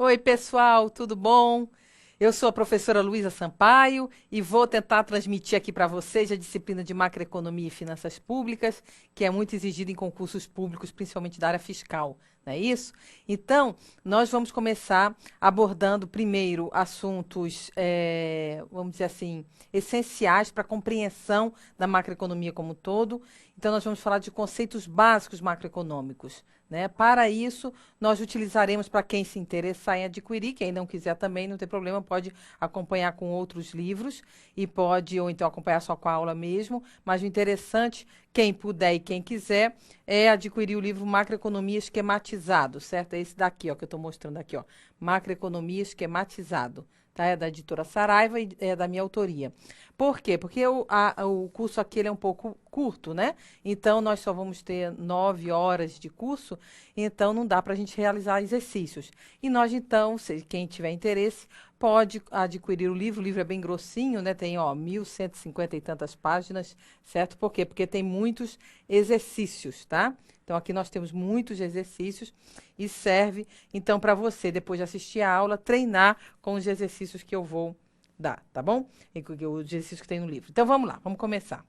Oi, pessoal, tudo bom? Eu sou a professora Luísa Sampaio e vou tentar transmitir aqui para vocês a disciplina de macroeconomia e finanças públicas, que é muito exigida em concursos públicos, principalmente da área fiscal, não é isso? Então, nós vamos começar abordando primeiro assuntos, vamos dizer assim, essenciais para a compreensão da macroeconomia como um todo. Então, nós vamos falar de conceitos básicos macroeconômicos, né? Para isso, nós utilizaremos, para quem se interessar em adquirir, quem não quiser também, não tem problema, pode acompanhar com outros livros e pode, ou então acompanhar só com a aula mesmo. Mas o interessante, quem puder e quem quiser, é adquirir o livro Macroeconomia Esquematizado, certo? É esse daqui, ó, que eu estou mostrando aqui, ó. Macroeconomia Esquematizado. Tá? É da editora Saraiva e é da minha autoria. Por quê? Porque o curso aqui ele é um pouco curto, né? Então, nós só vamos ter 9 horas de curso, então não dá para a gente realizar exercícios. E nós, então, quem tiver interesse, pode adquirir o livro é bem grossinho, né? Tem, ó, 1.150 e tantas páginas, certo? Por quê? Porque tem muitos exercícios, tá? Então, aqui nós temos muitos exercícios e serve, então, para você, depois de assistir a aula, treinar com os exercícios que eu vou dar, tá bom? Os exercícios que tem no livro. Então, vamos lá, vamos começar.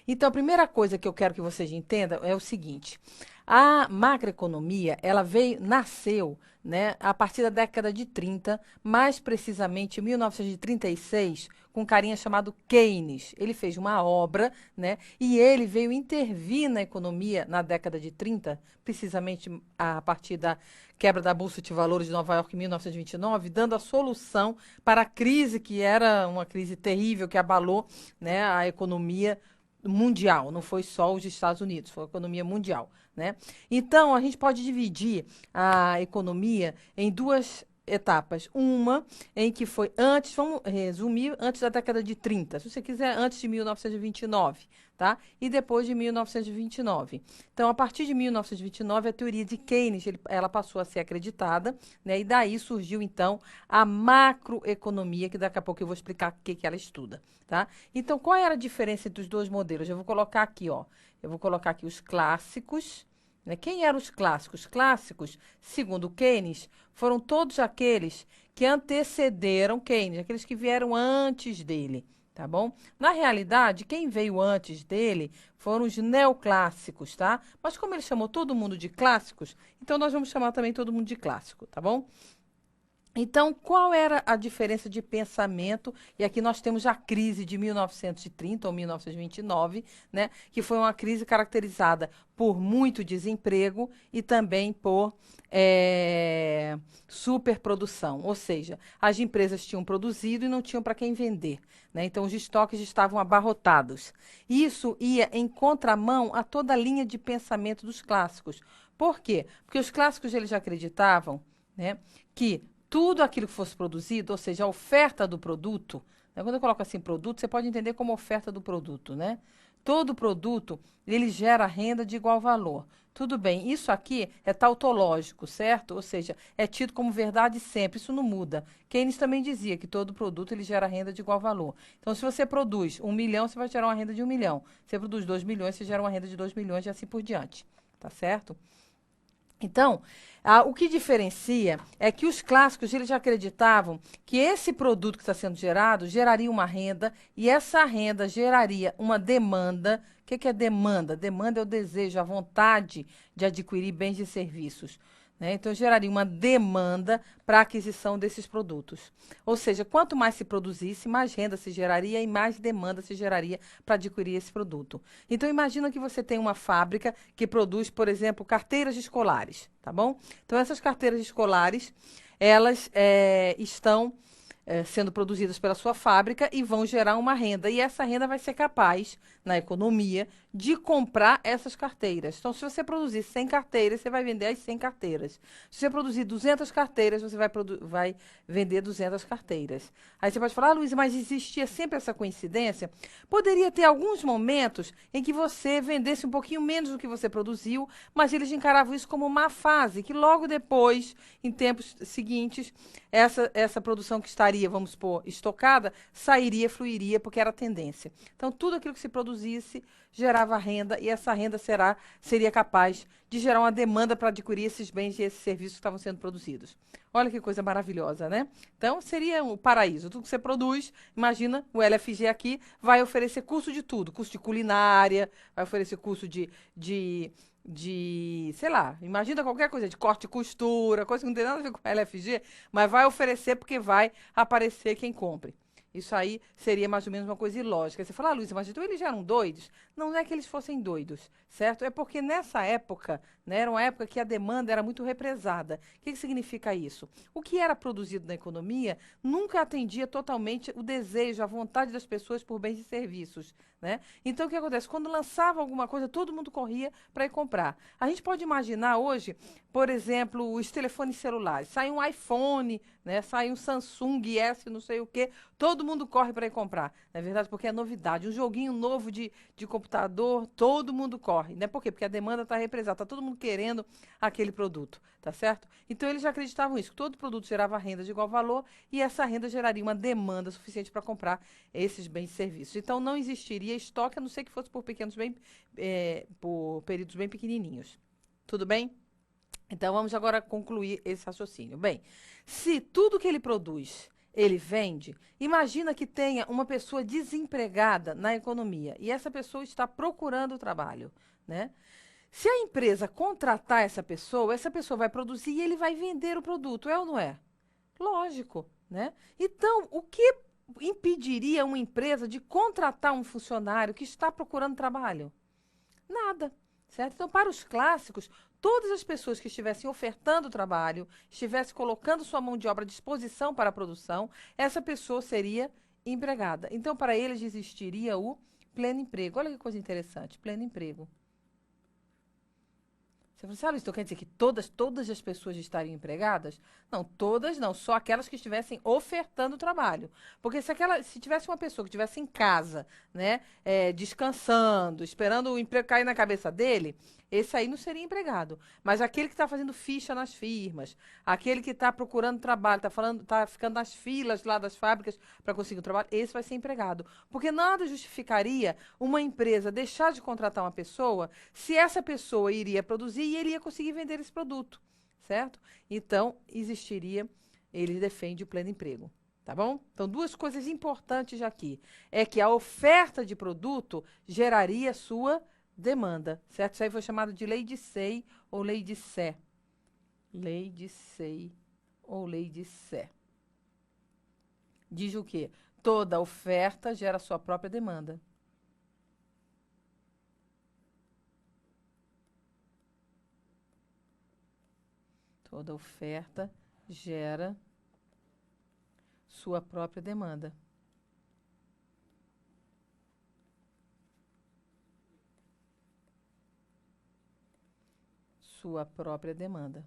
Então, a primeira coisa que eu quero que vocês entendam é o seguinte: a macroeconomia, ela nasceu, né, a partir da década de 30, mais precisamente em 1936, com um carinha chamado Keynes. Ele fez uma obra, né, e ele veio intervir na economia na década de 30, precisamente a partir da quebra da Bolsa de Valores de Nova York em 1929, dando a solução para a crise que era uma crise terrível que abalou, né, a economia mundial, não foi só os Estados Unidos, foi a economia mundial, né? Então, a gente pode dividir a economia em duas etapas. Uma em que foi antes, vamos resumir, antes da década de 30, se você quiser, antes de 1929, tá? E depois de 1929. Então, a partir de 1929, a teoria de Keynes, ela passou a ser acreditada, né? E daí surgiu, então, a macroeconomia, que daqui a pouco eu vou explicar o que ela estuda, tá? Então, qual era a diferença entre os dois modelos? Eu vou colocar aqui, ó. Eu vou colocar aqui os clássicos, né? Quem eram os clássicos? Clássicos, segundo Keynes, foram todos aqueles que antecederam Keynes, aqueles que vieram antes dele, tá bom? Na realidade, quem veio antes dele foram os neoclássicos, tá? Mas como ele chamou todo mundo de clássicos, então nós vamos chamar também todo mundo de clássico, tá bom? Então, qual era a diferença de pensamento? E aqui nós temos a crise de 1930 ou 1929, né? Que foi uma crise caracterizada por muito desemprego e também por superprodução. Ou seja, as empresas tinham produzido e não tinham para quem vender, né? Então, os estoques estavam abarrotados. Isso ia em contramão a toda a linha de pensamento dos clássicos. Por quê? Porque os clássicos eles já acreditavam, né, que tudo aquilo que fosse produzido, ou seja, a oferta do produto, né? Quando eu coloco assim produto, você pode entender como oferta do produto, né? Todo produto, ele gera renda de igual valor. Tudo bem, isso aqui é tautológico, certo? Ou seja, é tido como verdade sempre, isso não muda. Keynes também dizia que todo produto ele gera renda de igual valor. Então, se você produz 1 milhão, você vai gerar uma renda de 1 milhão. Se você produz 2 milhões, você gera uma renda de 2 milhões e assim por diante. Tá certo? Então, o que diferencia é que os clássicos eles já acreditavam que esse produto que está sendo gerado geraria uma renda e essa renda geraria uma demanda. O que é demanda? Demanda é o desejo, a vontade de adquirir bens e serviços, né? Então, geraria uma demanda para a aquisição desses produtos. Ou seja, quanto mais se produzisse, mais renda se geraria e mais demanda se geraria para adquirir esse produto. Então, imagina que você tem uma fábrica que produz, por exemplo, carteiras escolares, tá bom? Então, essas carteiras escolares, elas estão sendo produzidas pela sua fábrica e vão gerar uma renda. E essa renda vai ser capaz, na economia, de comprar essas carteiras. Então, se você produzir 100 carteiras, você vai vender as 100 carteiras. Se você produzir 200 carteiras, você vai vender 200 carteiras. Aí você pode falar, Luísa, mas existia sempre essa coincidência? Poderia ter alguns momentos em que você vendesse um pouquinho menos do que você produziu, mas eles encaravam isso como uma fase, que logo depois, em tempos seguintes, essa produção que estaria estaria, vamos supor, estocada, sairia, fluiria, porque era a tendência. Então, tudo aquilo que se produzisse gerava renda, e essa renda seria capaz de gerar uma demanda para adquirir esses bens e esses serviços que estavam sendo produzidos. Olha que coisa maravilhosa, né? Então, seria o paraíso. Tudo que você produz, imagina, o LFG aqui vai oferecer curso de tudo. Curso de culinária, vai oferecer curso sei lá, imagina qualquer coisa, de corte e costura, coisa que não tem nada a ver com LFG, mas vai oferecer porque vai aparecer quem compre. Isso aí seria mais ou menos uma coisa ilógica. Você fala, ah, Luísa, mas então eles já eram doidos? Não é que eles fossem doidos, certo? É porque nessa época, né, era uma época que a demanda era muito represada. O que significa isso? O que era produzido na economia nunca atendia totalmente o desejo, a vontade das pessoas por bens e serviços, né? Então, o que acontece? Quando lançava alguma coisa, todo mundo corria para ir comprar. A gente pode imaginar hoje, por exemplo, os telefones celulares. Sai um iPhone, né? Sai um Samsung S, não sei o quê. Todo mundo corre para ir comprar. Não é verdade? Porque é novidade. Um joguinho novo de computador, todo mundo corre. Né? Por quê? Porque a demanda está represada. Está todo mundo querendo aquele produto. Tá certo? Então, eles já acreditavam isso. Que todo produto gerava renda de igual valor e essa renda geraria uma demanda suficiente para comprar esses bens e serviços. Então, não existiria estoque, a não ser que fosse por por períodos bem pequenininhos. Tudo bem? Então, vamos agora concluir esse raciocínio. Bem, se tudo que ele produz, ele vende, imagina que tenha uma pessoa desempregada na economia e essa pessoa está procurando trabalho, né? Se a empresa contratar essa pessoa vai produzir e ele vai vender o produto, é ou não é? Lógico, né? Então, o que impediria uma empresa de contratar um funcionário que está procurando trabalho? Nada, certo? Então, para os clássicos, todas as pessoas que estivessem ofertando trabalho, estivessem colocando sua mão de obra à disposição para a produção, essa pessoa seria empregada. Então, para eles existiria o pleno emprego. Olha que coisa interessante, pleno emprego. Você falou assim, ah, Luiz, então quer dizer que todas as pessoas estariam empregadas? Não, todas não, só aquelas que estivessem ofertando trabalho. Porque se tivesse uma pessoa que estivesse em casa, né, descansando, esperando o emprego cair na cabeça dele, esse aí não seria empregado. Mas aquele que está fazendo ficha nas firmas, aquele que está procurando trabalho, está ficando nas filas lá das fábricas para conseguir um trabalho, esse vai ser empregado. Porque nada justificaria uma empresa deixar de contratar uma pessoa se essa pessoa iria produzir e ele ia conseguir vender esse produto, certo? Então, ele defende o pleno emprego, tá bom? Então, duas coisas importantes aqui. É que a oferta de produto geraria sua demanda, certo? Isso aí foi chamado de lei de Say ou lei de Sé. Lei de Say ou lei de Sé. Diz o quê? Toda oferta gera sua própria demanda. Toda oferta gera sua própria demanda. Sua própria demanda.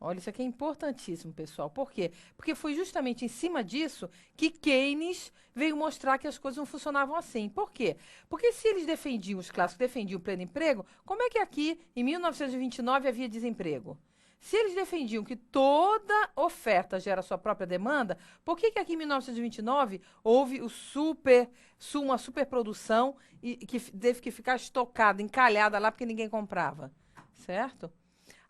Olha, isso aqui é importantíssimo, pessoal. Por quê? Porque foi justamente em cima disso que Keynes veio mostrar que as coisas não funcionavam assim. Por quê? Porque se eles defendiam, os clássicos defendiam o pleno emprego, como é que aqui, em 1929, havia desemprego? Se eles defendiam que toda oferta gera sua própria demanda, por que aqui em 1929 houve uma superprodução e que teve que ficar estocada, encalhada lá porque ninguém comprava? Certo?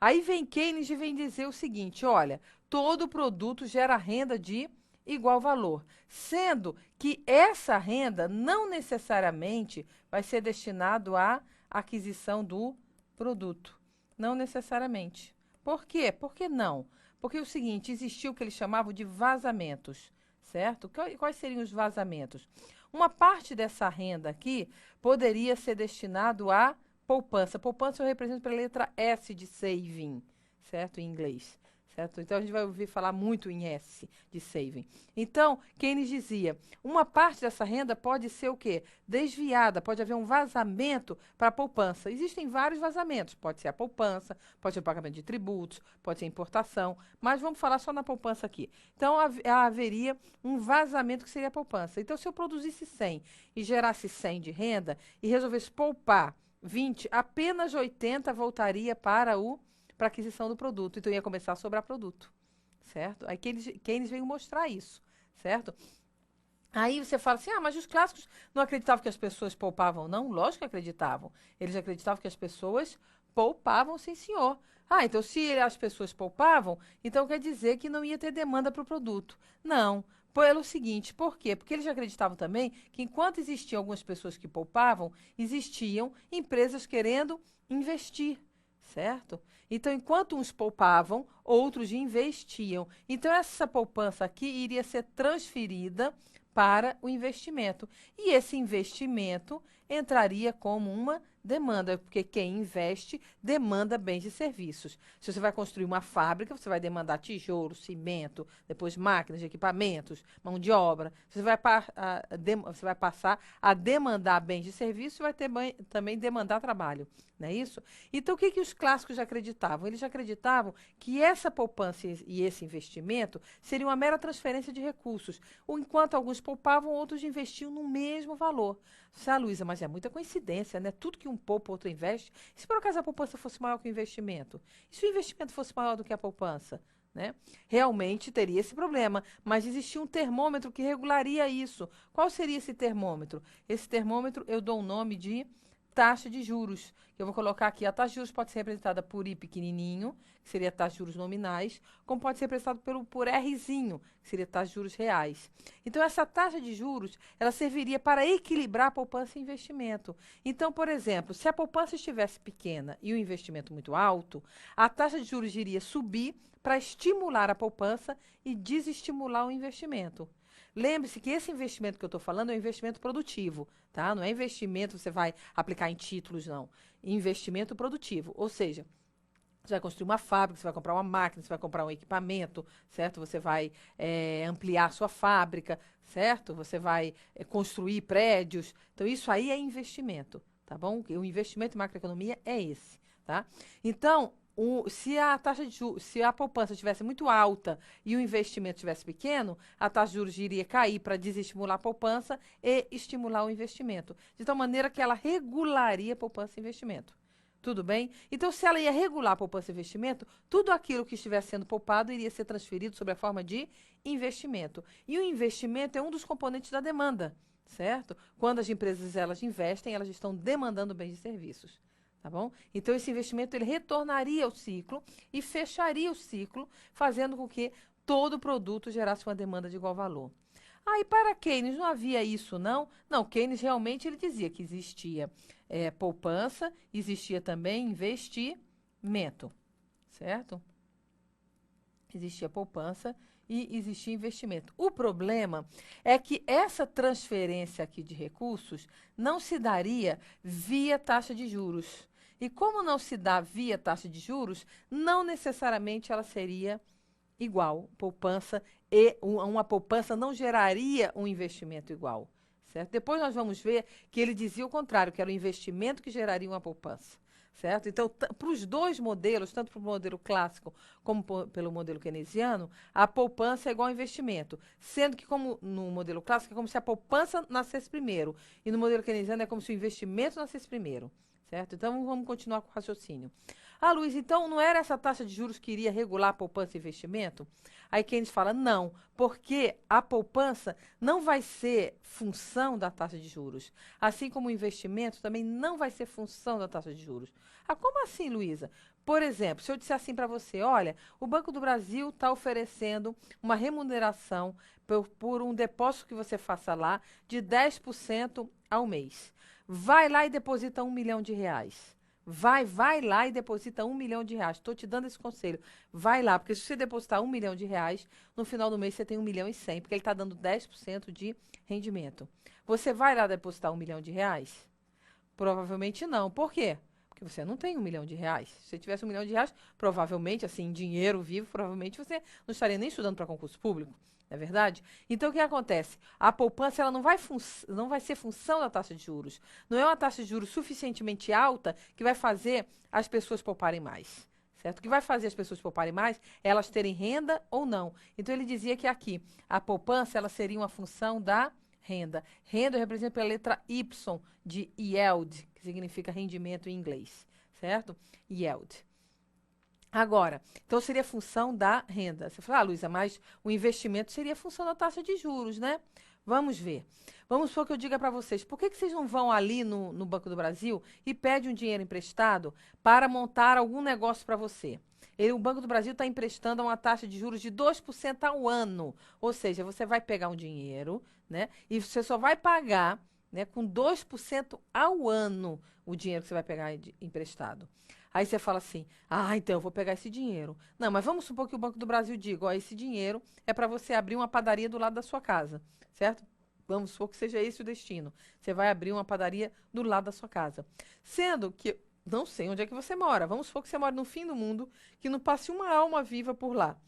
Aí vem Keynes e vem dizer o seguinte, olha, todo produto gera renda de igual valor, sendo que essa renda não necessariamente vai ser destinado à aquisição do produto. Não necessariamente. Por quê? Por que não? Porque é o seguinte, existiu o que eles chamavam de vazamentos, certo? Quais seriam os vazamentos? Uma parte dessa renda aqui poderia ser destinado a poupança. Poupança eu represento pela letra S de saving, certo? Em inglês, certo? Então, a gente vai ouvir falar muito em S de saving. Então, Keynes dizia, uma parte dessa renda pode ser o quê? Desviada, pode haver um vazamento para a poupança. Existem vários vazamentos, pode ser a poupança, pode ser o pagamento de tributos, pode ser a importação, mas vamos falar só na poupança aqui. Então, haveria um vazamento que seria a poupança. Então, se eu produzisse 100 e gerasse 100 de renda e resolvesse poupar 20, apenas 80 voltaria para a aquisição do produto. Então, ia começar a sobrar produto, certo? Aí Keynes veio mostrar isso, certo? Aí você fala assim, mas os clássicos não acreditavam que as pessoas poupavam, não? Lógico que acreditavam. Eles acreditavam que as pessoas poupavam, sim, senhor. Então se as pessoas poupavam, então quer dizer que não ia ter demanda para o produto. Não. Pelo seguinte, por quê? Porque eles acreditavam também que enquanto existiam algumas pessoas que poupavam, existiam empresas querendo investir, certo? Então, enquanto uns poupavam, outros investiam. Então, essa poupança aqui iria ser transferida para o investimento. E esse investimento entraria como uma demanda, porque quem investe demanda bens e serviços. Se você vai construir uma fábrica, você vai demandar tijolo, cimento, depois máquinas, equipamentos, mão de obra. Você você vai passar a demandar bens e serviços e vai também demandar trabalho. Não é isso? Então, o que os clássicos acreditavam? Eles acreditavam que essa poupança e esse investimento seria uma mera transferência de recursos. Enquanto alguns poupavam, outros investiam no mesmo valor. Luísa, mas é muita coincidência, né? Tudo que um poupa, outro investe. E se por acaso a poupança fosse maior que o investimento? E se o investimento fosse maior do que a poupança? Né? Realmente teria esse problema, mas existia um termômetro que regularia isso. Qual seria esse termômetro? Esse termômetro eu dou o nome de taxa de juros. Eu vou colocar aqui, a taxa de juros pode ser representada por I pequenininho, que seria a taxa de juros nominais, como pode ser representada por Rzinho, que seria a taxa de juros reais. Então, essa taxa de juros, ela serviria para equilibrar a poupança e investimento. Então, por exemplo, se a poupança estivesse pequena e o investimento muito alto, a taxa de juros iria subir para estimular a poupança e desestimular o investimento. Lembre-se que esse investimento que eu estou falando é um investimento produtivo, tá? Não é investimento que você vai aplicar em títulos, não. Investimento produtivo, ou seja, você vai construir uma fábrica, você vai comprar uma máquina, você vai comprar um equipamento, certo? Você vai ampliar a sua fábrica, certo? Você vai construir prédios. Então, isso aí é investimento, tá bom? O investimento em macroeconomia é esse, tá? Então, se a taxa de juros, se a poupança estivesse muito alta e o investimento estivesse pequeno, a taxa de juros iria cair para desestimular a poupança e estimular o investimento. De tal maneira que ela regularia a poupança e investimento. Tudo bem? Então, se ela ia regular a poupança e investimento, tudo aquilo que estivesse sendo poupado iria ser transferido sob a forma de investimento. E o investimento é um dos componentes da demanda, certo? Quando as empresas elas investem, elas estão demandando bens e serviços. Tá bom? Então, esse investimento ele retornaria ao ciclo e fecharia o ciclo, fazendo com que todo produto gerasse uma demanda de igual valor. Para Keynes não havia isso, não? Não, Keynes realmente ele dizia que existia poupança, existia também investimento, certo? Existia poupança e existia investimento. O problema é que essa transferência aqui de recursos não se daria via taxa de juros. E como não se dá via taxa de juros, não necessariamente ela seria igual. Uma poupança não geraria um investimento igual. Certo? Depois nós vamos ver que ele dizia o contrário, que era o investimento que geraria uma poupança. Certo? Então, para os dois modelos, tanto para o modelo clássico como pelo modelo keynesiano, a poupança é igual ao investimento. Sendo que, como no modelo clássico, é como se a poupança nascesse primeiro. E no modelo keynesiano é como se o investimento nascesse primeiro. Certo? Então, vamos continuar com o raciocínio. Luiz, então não era essa taxa de juros que iria regular a poupança e investimento? Aí Keynes fala, não, porque a poupança não vai ser função da taxa de juros. Assim como o investimento também não vai ser função da taxa de juros. Como assim, Luísa? Por exemplo, se eu disser assim para você, olha, o Banco do Brasil está oferecendo uma remuneração por um depósito que você faça lá de 10% ao mês. Vai lá e deposita R$ 1 milhão. Vai lá e deposita R$ 1 milhão. Estou te dando esse conselho. Vai lá, porque se você depositar R$ 1 milhão, no final do mês você tem 1,1 milhão, porque ele está dando 10% de rendimento. Você vai lá depositar R$ 1 milhão? Provavelmente não. Por quê? Porque você não tem R$ 1 milhão. Se você tivesse R$ 1 milhão, provavelmente, assim, em dinheiro vivo, provavelmente você não estaria nem estudando para concurso público. Não é verdade? Então, o que acontece? A poupança ela não vai ser função da taxa de juros. Não é uma taxa de juros suficientemente alta que vai fazer as pessoas pouparem mais. Certo? O que vai fazer as pessoas pouparem mais é elas terem renda ou não. Então, ele dizia que aqui a poupança ela seria uma função da renda. Renda representa pela letra Y de yield, que significa rendimento em inglês, certo? Yield. Agora, então seria função da renda. Você fala, Luísa, mas o investimento seria função da taxa de juros, né? Vamos ver. Vamos supor que eu diga para vocês, por que vocês não vão ali no Banco do Brasil e pedem um dinheiro emprestado para montar algum negócio para você? O Banco do Brasil está emprestando a uma taxa de juros de 2% ao ano. Ou seja, você vai pegar um dinheiro, né? E você só vai pagar, né, com 2% ao ano o dinheiro que você vai pegar emprestado. Aí você fala assim: ah, então eu vou pegar esse dinheiro. Não, mas vamos supor que o Banco do Brasil diga: ó, esse dinheiro é para você abrir uma padaria do lado da sua casa, certo? Vamos supor que seja esse o destino. Você vai abrir uma padaria do lado da sua casa. Sendo que, não sei onde é que você mora. Vamos supor que você mora no fim do mundo, que não passe uma alma viva por lá.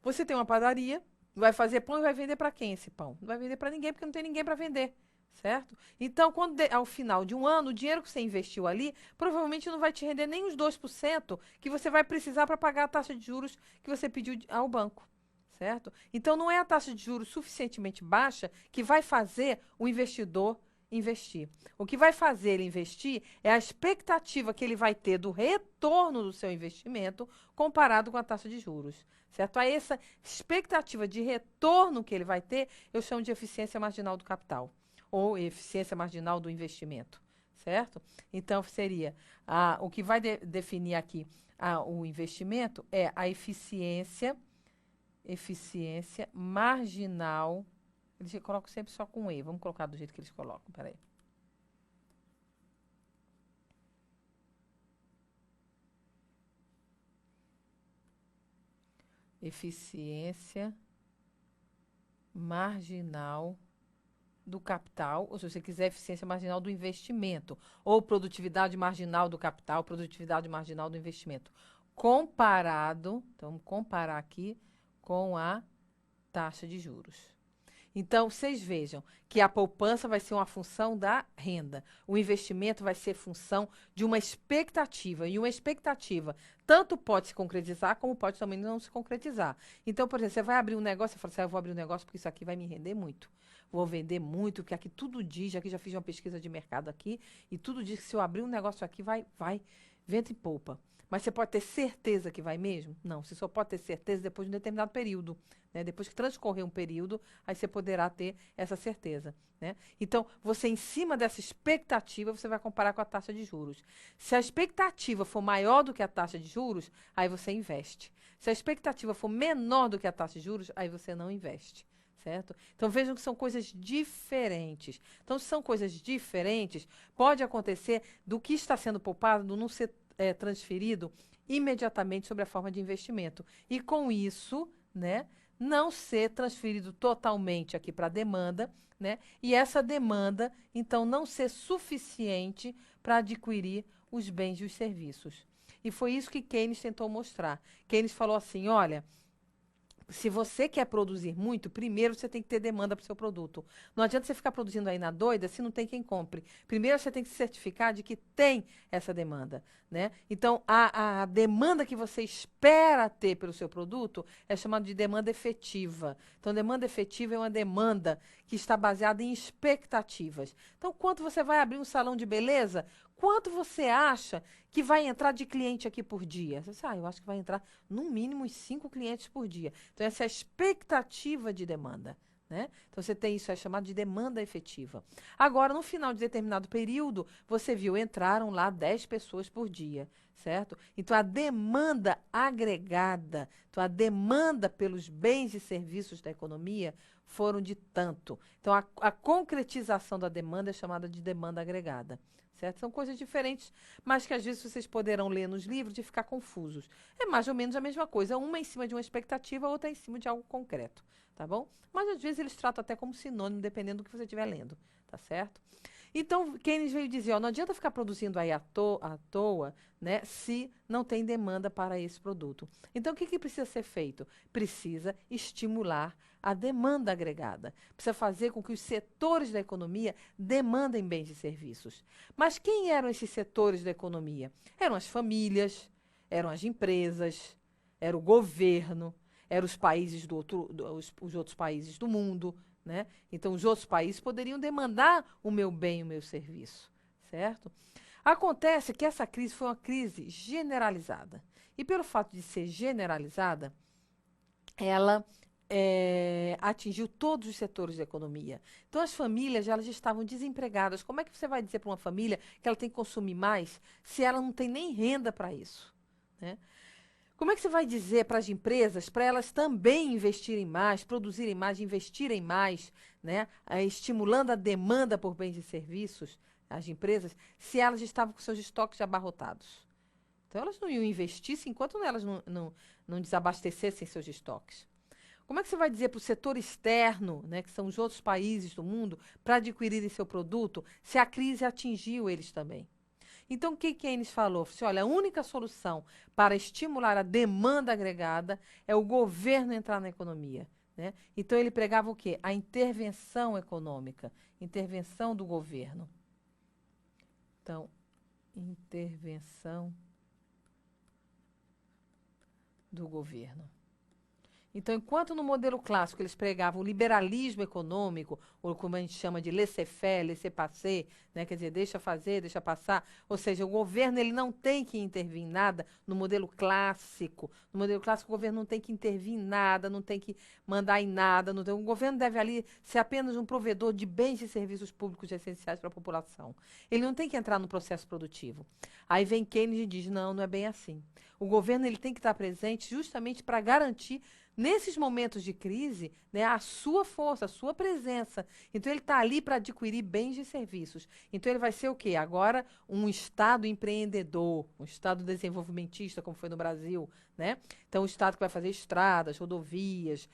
Você tem uma padaria, vai fazer pão e vai vender para quem esse pão? Não vai vender para ninguém, porque não tem ninguém para vender. Certo? Então, ao final de um ano, o dinheiro que você investiu ali provavelmente não vai te render nem os 2% que você vai precisar para pagar a taxa de juros que você pediu ao banco. Certo? Então, não é a taxa de juros suficientemente baixa que vai fazer o investidor investir. O que vai fazer ele investir é a expectativa que ele vai ter do retorno do seu investimento comparado com a taxa de juros. Certo? A essa expectativa de retorno que ele vai ter, eu chamo de eficiência marginal do capital ou eficiência marginal do investimento, certo? Então, seria o que vai definir aqui o investimento é a eficiência marginal. Eles colocam sempre só com E. Vamos colocar do jeito que eles colocam. Peraí. Eficiência marginal do capital, ou se você quiser, eficiência marginal do investimento, ou produtividade marginal do capital, produtividade marginal do investimento, comparado, então vamos comparar aqui com a taxa de juros. Então, vocês vejam que a poupança vai ser uma função da renda. O investimento vai ser função de uma expectativa. E uma expectativa tanto pode se concretizar, como pode também não se concretizar. Então, por exemplo, você vai abrir um negócio, você fala assim, eu vou abrir um negócio porque isso aqui vai me render muito. Vou vender muito, porque aqui tudo diz, aqui já fiz uma pesquisa de mercado aqui, e tudo diz que se eu abrir um negócio aqui, vai, vento e poupa. Mas você pode ter certeza que vai mesmo? Não, você só pode ter certeza depois de um determinado período. Né? Depois que transcorrer um período, aí você poderá ter essa certeza. Né? Então, você, em cima dessa expectativa, você vai comparar com a taxa de juros. Se a expectativa for maior do que a taxa de juros, aí você investe. Se a expectativa for menor do que a taxa de juros, aí você não investe. Certo? Então, vejam que são coisas diferentes. Então, se são coisas diferentes, pode acontecer do que está sendo poupado não ser transferido imediatamente sobre a forma de investimento. E com isso, né, não ser transferido totalmente aqui para a demanda, né, e essa demanda, então, não ser suficiente para adquirir os bens e os serviços. E foi isso que Keynes tentou mostrar. Keynes falou assim, olha, se você quer produzir muito, primeiro você tem que ter demanda para o seu produto. Não adianta você ficar produzindo aí na doida se não tem quem compre. Primeiro você tem que se certificar de que tem essa demanda. Né? Então, a demanda que você espera ter pelo seu produto é chamada de demanda efetiva. Então, demanda efetiva é uma demanda que está baseada em expectativas. Então, quanto você vai abrir um salão de beleza, quanto você acha que vai entrar de cliente aqui por dia? Você diz, eu acho que vai entrar no mínimo uns 5 clientes por dia. Então, essa é a expectativa de demanda. Né? Então, você tem isso, é chamado de demanda efetiva. Agora, no final de determinado período, você viu, entraram lá 10 pessoas por dia, certo? Então, a demanda agregada, então, a demanda pelos bens e serviços da economia foram de tanto. Então, a concretização da demanda é chamada de demanda agregada. Certo? São coisas diferentes, mas que às vezes vocês poderão ler nos livros e ficar confusos. É mais ou menos a mesma coisa, uma em cima de uma expectativa, outra em cima de algo concreto, tá bom? Mas às vezes eles tratam até como sinônimo, dependendo do que você estiver lendo, tá certo? Então, Keynes veio dizer, ó, não adianta ficar produzindo aí à toa, né, se não tem demanda para esse produto. Então, o que precisa ser feito? Precisa estimular a demanda agregada. Precisa fazer com que os setores da economia demandem bens e serviços. Mas quem eram esses setores da economia? Eram as famílias, eram as empresas, era o governo, eram os países os outros países do mundo. Né? Então, os outros países poderiam demandar o meu bem, o meu serviço, certo? Acontece que essa crise foi uma crise generalizada. E pelo fato de ser generalizada, ela atingiu todos os setores da economia. Então, as famílias elas estavam desempregadas. Como é que você vai dizer para uma família que ela tem que consumir mais se ela não tem nem renda para isso? Né? Como é que você vai dizer para as empresas, para elas também investirem mais, produzirem mais, investirem mais, né? Estimulando a demanda por bens e serviços, as empresas, se elas estavam com seus estoques abarrotados? Então, elas não iam investir se enquanto elas não desabastecessem seus estoques. Como é que você vai dizer para o setor externo, né, que são os outros países do mundo, para adquirirem seu produto, se a crise atingiu eles também? Então, o que Keynes falou? Falou assim, olha, a única solução para estimular a demanda agregada é o governo entrar na economia. Né? Então, ele pregava o quê? A intervenção econômica, intervenção do governo. Então, intervenção do governo. Então, enquanto no modelo clássico eles pregavam o liberalismo econômico, ou como a gente chama de laissez-faire, laissez-passer, né? Quer dizer, deixa fazer, deixa passar, ou seja, o governo ele não tem que intervir em nada no modelo clássico. No modelo clássico, o governo não tem que intervir em nada, não tem que mandar em nada. O governo deve ali ser apenas um provedor de bens e serviços públicos essenciais para a população. Ele não tem que entrar no processo produtivo. Aí vem Keynes e diz, não, não é bem assim. O governo ele tem que estar presente justamente para garantir nesses momentos de crise, né, a sua força, a sua presença. Então, ele está ali para adquirir bens e serviços. Então, ele vai ser o quê? Agora, um Estado empreendedor, um Estado desenvolvimentista, como foi no Brasil. Né? Então, o Estado que vai fazer estradas, rodovias,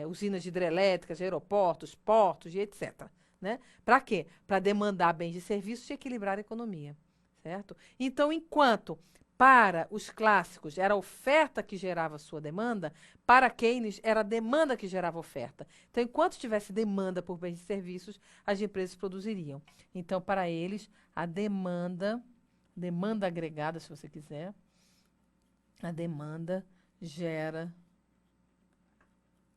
usinas hidrelétricas, aeroportos, portos e etc. Né? Para quê? Para demandar bens e serviços e equilibrar a economia. Certo? Então, enquanto para os clássicos era a oferta que gerava sua demanda, para Keynes era a demanda que gerava oferta. Então, enquanto tivesse demanda por bens e serviços, as empresas produziriam. Então, para eles, a demanda agregada, se você quiser, a demanda gera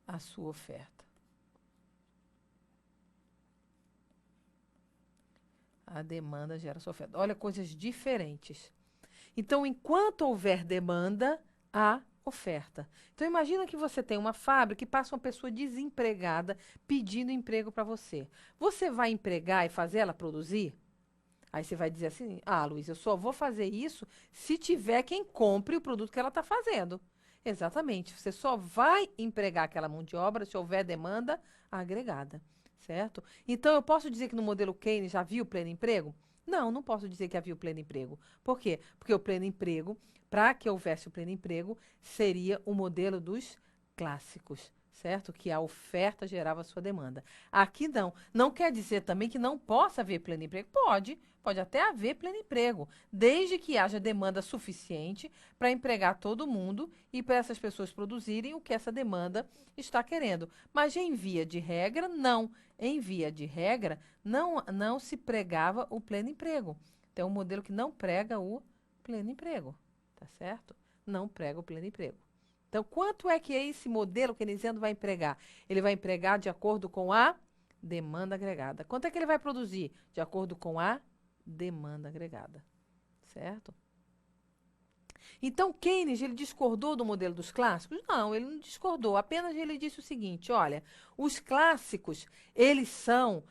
a sua oferta. A demanda gera a sua oferta. Olha, coisas diferentes. Então, enquanto houver demanda, há oferta. Então, imagina que você tem uma fábrica e passa uma pessoa desempregada pedindo emprego para você. Você vai empregar e fazer ela produzir? Aí você vai dizer assim, Luiz, eu só vou fazer isso se tiver quem compre o produto que ela está fazendo. Exatamente. Você só vai empregar aquela mão de obra se houver demanda agregada. Certo? Então, eu posso dizer que no modelo Keynes já havia o pleno emprego? Não, não posso dizer que havia o pleno emprego. Por quê? Porque o pleno emprego, para que houvesse o pleno emprego, seria o modelo dos clássicos, certo? Que a oferta gerava a sua demanda. Aqui não. Não quer dizer também que não possa haver pleno emprego. Pode até haver pleno emprego, desde que haja demanda suficiente para empregar todo mundo e para essas pessoas produzirem o que essa demanda está querendo. Mas em via de regra, não. Em via de regra, não se pregava o pleno emprego. Então, é um modelo que não prega o pleno emprego, tá certo? Não prega o pleno emprego. Então, quanto é que esse modelo keynesiano vai empregar? Ele vai empregar de acordo com a demanda agregada. Quanto é que ele vai produzir? De acordo com a demanda agregada, certo? Então, Keynes, ele discordou do modelo dos clássicos? Não, ele não discordou. Apenas ele disse o seguinte, olha, os clássicos, eles são,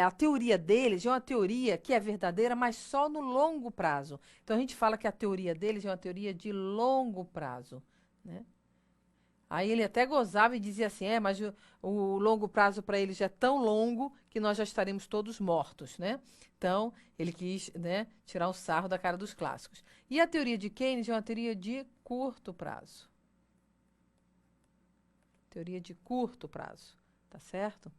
a teoria deles é uma teoria que é verdadeira, mas só no longo prazo. Então, a gente fala que a teoria deles é uma teoria de longo prazo, né? Aí ele até gozava e dizia assim, mas o longo prazo para eles é tão longo que nós já estaremos todos mortos, né? Então, ele quis, né, tirar o sarro da cara dos clássicos. E a teoria de Keynes é uma teoria de curto prazo. Teoria de curto prazo, tá certo?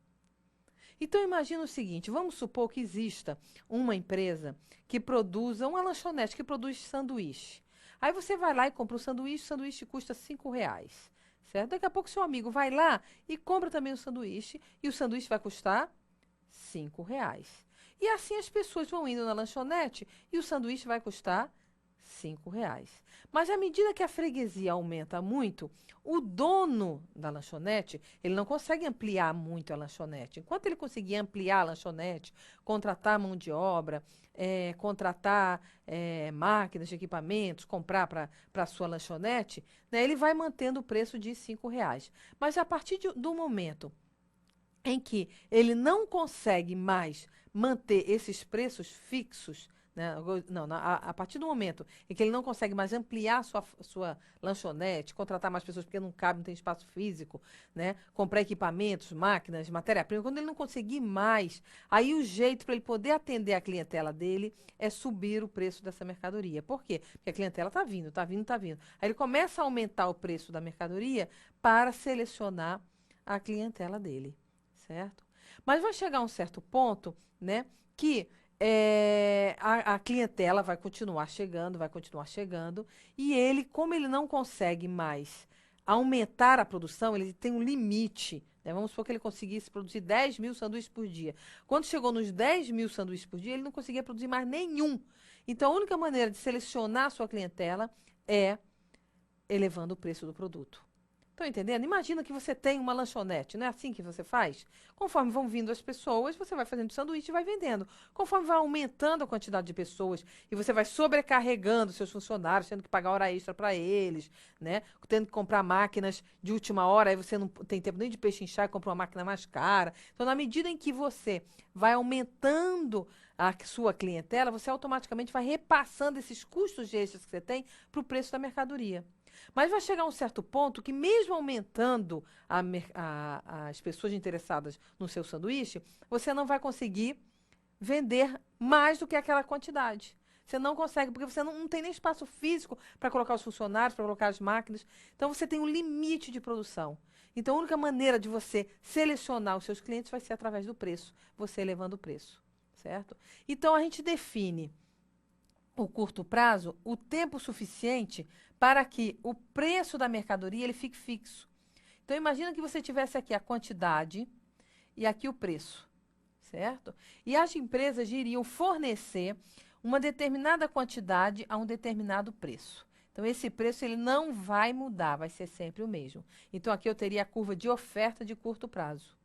Então, imagina o seguinte, vamos supor que exista uma empresa que produza, uma lanchonete que produz sanduíche. Aí você vai lá e compra o sanduíche custa R$ 5. Certo? Daqui a pouco seu amigo vai lá e compra também o sanduíche, e o sanduíche vai custar R$ 5. E assim as pessoas vão indo na lanchonete e o sanduíche vai custar R$ 5. Mas à medida que a freguesia aumenta muito, o dono da lanchonete, ele não consegue ampliar muito a lanchonete. Enquanto ele conseguir ampliar a lanchonete, contratar mão de obra, contratar máquinas, equipamentos, comprar para a sua lanchonete, né, ele vai mantendo o preço de R$ 5. Mas a partir do momento em que ele não consegue mais manter esses preços fixos, né? Não, a partir do momento em que ele não consegue mais ampliar sua lanchonete, contratar mais pessoas porque não cabe, não tem espaço físico, né? Comprar equipamentos, máquinas, matéria-prima, quando ele não conseguir mais, aí o jeito para ele poder atender a clientela dele é subir o preço dessa mercadoria. Por quê? Porque a clientela está vindo, está vindo, está vindo. Aí ele começa a aumentar o preço da mercadoria para selecionar a clientela dele. Certo? Mas vai chegar um certo ponto, né, que a clientela vai continuar chegando, e ele, como ele não consegue mais aumentar a produção, ele tem um limite, né? Vamos supor que ele conseguisse produzir 10.000 sanduíches por dia. Quando chegou nos 10.000 sanduíches por dia, ele não conseguia produzir mais nenhum. Então, a única maneira de selecionar a sua clientela é elevando o preço do produto. Estão entendendo? Imagina que você tem uma lanchonete, não é assim que você faz? Conforme vão vindo as pessoas, você vai fazendo sanduíche e vai vendendo. Conforme vai aumentando a quantidade de pessoas e você vai sobrecarregando seus funcionários, tendo que pagar hora extra para eles, né? Tendo que comprar máquinas de última hora, aí você não tem tempo nem de pechinchar e compra uma máquina mais cara. Então, na medida em que você vai aumentando a sua clientela, você automaticamente vai repassando esses custos extras que você tem para o preço da mercadoria. Mas vai chegar um certo ponto que, mesmo aumentando as pessoas interessadas no seu sanduíche, você não vai conseguir vender mais do que aquela quantidade. Você não consegue, porque você não tem nem espaço físico para colocar os funcionários, para colocar as máquinas. Então, você tem um limite de produção. Então, a única maneira de você selecionar os seus clientes vai ser através do preço, você elevando o preço, certo? Então, a gente define o curto prazo, o tempo suficiente para que o preço da mercadoria ele fique fixo. Então, imagina que você tivesse aqui a quantidade e aqui o preço, certo? E as empresas iriam fornecer uma determinada quantidade a um determinado preço. Então, esse preço ele não vai mudar, vai ser sempre o mesmo. Então, aqui eu teria a curva de oferta de curto prazo.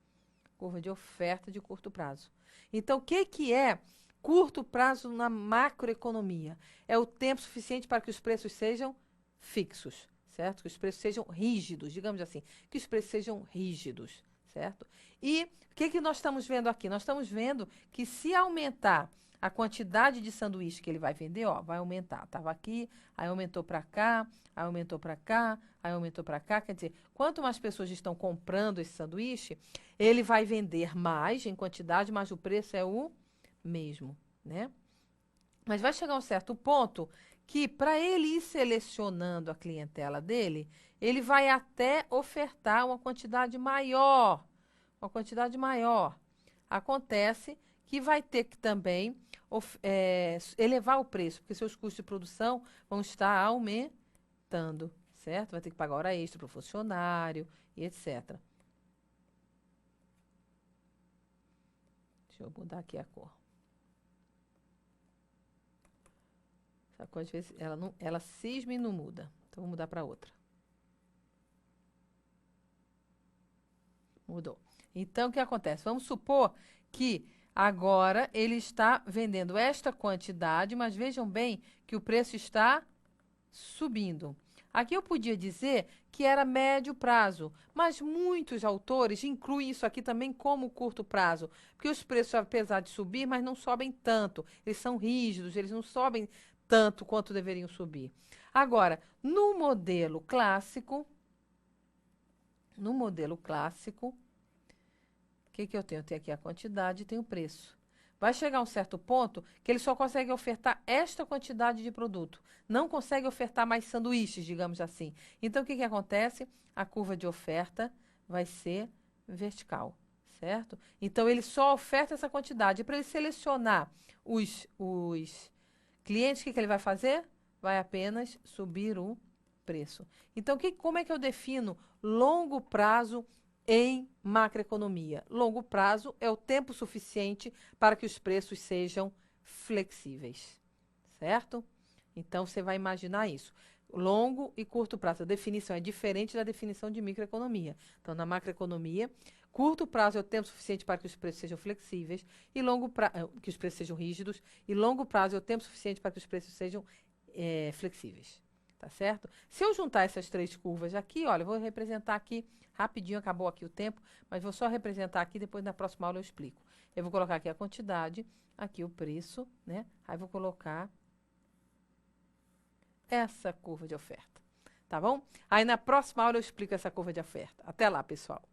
Curva de oferta de curto prazo. Então, o que é curto prazo na macroeconomia? É o tempo suficiente para que os preços sejam fixos, certo? Que os preços sejam rígidos, digamos assim, que os preços sejam rígidos, certo? E o que nós estamos vendo aqui? Nós estamos vendo que, se aumentar a quantidade de sanduíche que ele vai vender, ó, vai aumentar. Estava aqui, aí aumentou para cá, aí aumentou para cá, aí aumentou para cá. Quer dizer, quanto mais pessoas estão comprando esse sanduíche, ele vai vender mais em quantidade, mas o preço é o mesmo, né? Mas vai chegar um certo ponto que, para ele ir selecionando a clientela dele, ele vai até ofertar uma quantidade maior. Uma quantidade maior. Acontece que vai ter que também elevar o preço, porque seus custos de produção vão estar aumentando, certo? Vai ter que pagar hora extra para o funcionário e etc. Deixa eu mudar aqui a cor. Essa cor, às vezes, ela cisma e não muda. Então, vou mudar para outra. Mudou. Então, o que acontece? Vamos supor que agora ele está vendendo esta quantidade, mas vejam bem que o preço está subindo. Aqui eu podia dizer que era médio prazo, mas muitos autores incluem isso aqui também como curto prazo, porque os preços, apesar de subir, mas não sobem tanto. Eles são rígidos, eles não sobem tanto quanto deveriam subir. Agora, no modelo clássico, o que eu tenho? Eu tenho aqui a quantidade e tenho o preço. Vai chegar um certo ponto que ele só consegue ofertar esta quantidade de produto. Não consegue ofertar mais sanduíches, digamos assim. Então, o que acontece? A curva de oferta vai ser vertical, certo? Então, ele só oferta essa quantidade. Para ele selecionar os clientes, o que ele vai fazer? Vai apenas subir o preço. Então, como é que eu defino longo prazo em macroeconomia? Longo prazo é o tempo suficiente para que os preços sejam flexíveis, certo? Então, você vai imaginar isso. Longo e curto prazo. A definição é diferente da definição de microeconomia. Então, na macroeconomia, curto prazo é o tempo suficiente para que os preços sejam flexíveis, e longo prazo, que os preços sejam rígidos, e longo prazo é o tempo suficiente para que os preços sejam flexíveis. Tá certo? Se eu juntar essas três curvas aqui, olha, eu vou representar aqui rapidinho, acabou aqui o tempo, mas vou só representar aqui, depois na próxima aula eu explico. Eu vou colocar aqui a quantidade, aqui o preço, né? Aí vou colocar essa curva de oferta, tá bom? Aí na próxima aula eu explico essa curva de oferta. Até lá, pessoal.